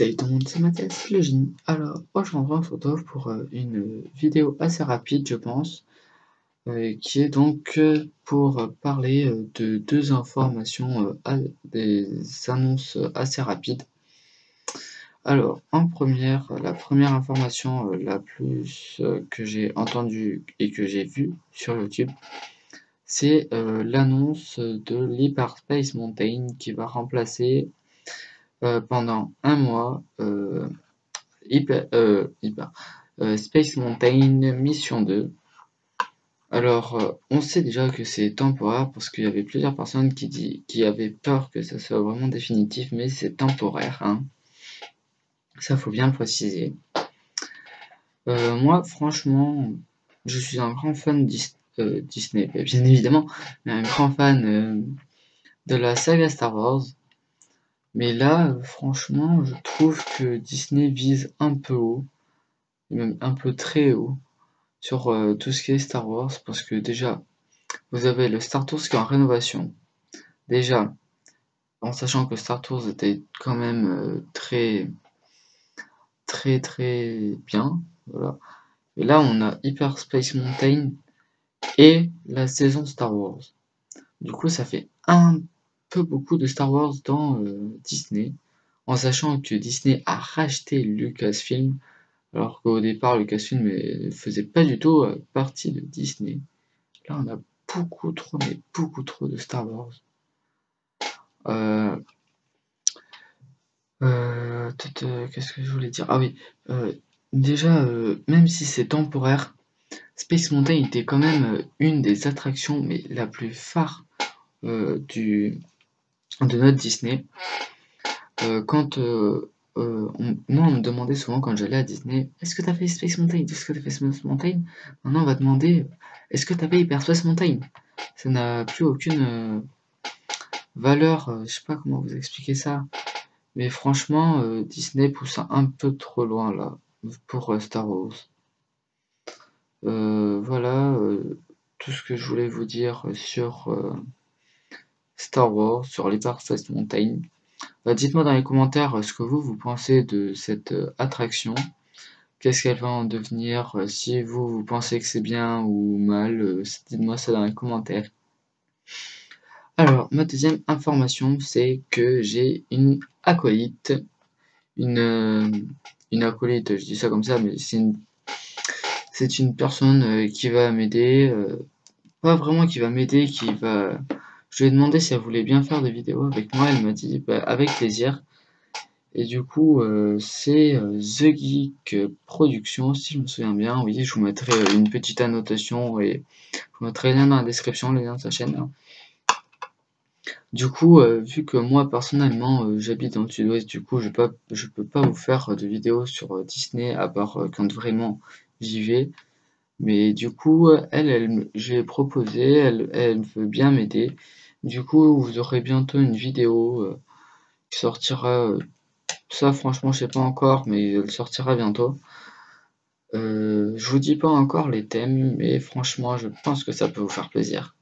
Salut tout le monde, c'est Mathias, le génie. Alors, aujourd'hui on se retrouve pour une vidéo assez rapide, je pense, qui est donc pour parler de deux informations, des annonces assez rapides. Alors, la première information la plus que j'ai entendue et que j'ai vue sur YouTube, c'est l'annonce de l'Hyperspace Mountain qui va remplacer pendant un mois Space Mountain Mission 2. Alors, on sait déjà que c'est temporaire parce qu'il y avait plusieurs personnes qui avaient peur que ça soit vraiment définitif, mais c'est temporaire, hein. Ça, faut bien le préciser. Moi, franchement, je suis un grand fan Disney, bien évidemment, mais un grand fan de la saga Star Wars. Mais là, franchement, je trouve que Disney vise un peu haut, et même un peu très haut, sur tout ce qui est Star Wars, parce que déjà, vous avez le Star Tours qui est en rénovation. Déjà, en sachant que Star Tours était quand même très bien, voilà. Et là, on a Hyper Space Mountain et la saison Star Wars. Du coup, ça fait un peu beaucoup de Star Wars dans Disney, en sachant que Disney a racheté Lucasfilm, alors qu'au départ, Lucasfilm ne faisait pas du tout partie de Disney. Là, on a beaucoup trop, mais beaucoup trop de Star Wars. Qu'est-ce que je voulais dire? Ah oui, déjà, même si c'est temporaire, Space Mountain était quand même une des attractions, mais la plus phare de notre Disney. Moi, on me demandait souvent quand j'allais à Disney, est-ce que t'as fait Space Mountain? Est-ce que t'as fait Space Mountain? Maintenant, on va demander, est-ce que t'as fait Hyper Space Mountain? Ça n'a plus aucune valeur, je sais pas comment vous expliquer ça. Mais franchement, Disney pousse un peu trop loin là pour Star Wars. Voilà tout ce que je voulais vous dire sur Star Wars, sur l'Hyperspace Mountain. Dites-moi dans les commentaires ce que vous pensez de cette attraction. Qu'est-ce qu'elle va en devenir? Si vous pensez que c'est bien ou mal, dites-moi ça dans les commentaires. Alors, ma deuxième information, c'est que j'ai une acolyte. Une acolyte, je dis ça comme ça, mais c'est une personne qui va m'aider, pas vraiment qui va m'aider, je lui ai demandé si elle voulait bien faire des vidéos avec moi, elle m'a dit bah, avec plaisir. Et du coup, c'est The Geek Production, si je me souviens bien. Oui, je vous mettrai une petite annotation et je vous mettrai le lien dans la description, le lien de sa chaîne, hein. Du coup, vu que moi personnellement j'habite dans le sud-ouest, du coup je peux pas vous faire de vidéos sur Disney à part quand vraiment j'y vais. Mais du coup, j'ai proposé, elle veut bien m'aider. Du coup, vous aurez bientôt une vidéo qui sortira. Ça, franchement, je sais pas encore, mais elle sortira bientôt. Je vous dis pas encore les thèmes, mais franchement, je pense que ça peut vous faire plaisir.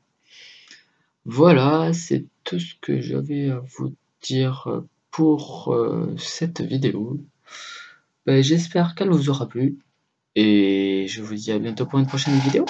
Voilà, c'est tout ce que j'avais à vous dire pour cette vidéo. J'espère qu'elle vous aura plu et je vous dis à bientôt pour une prochaine vidéo.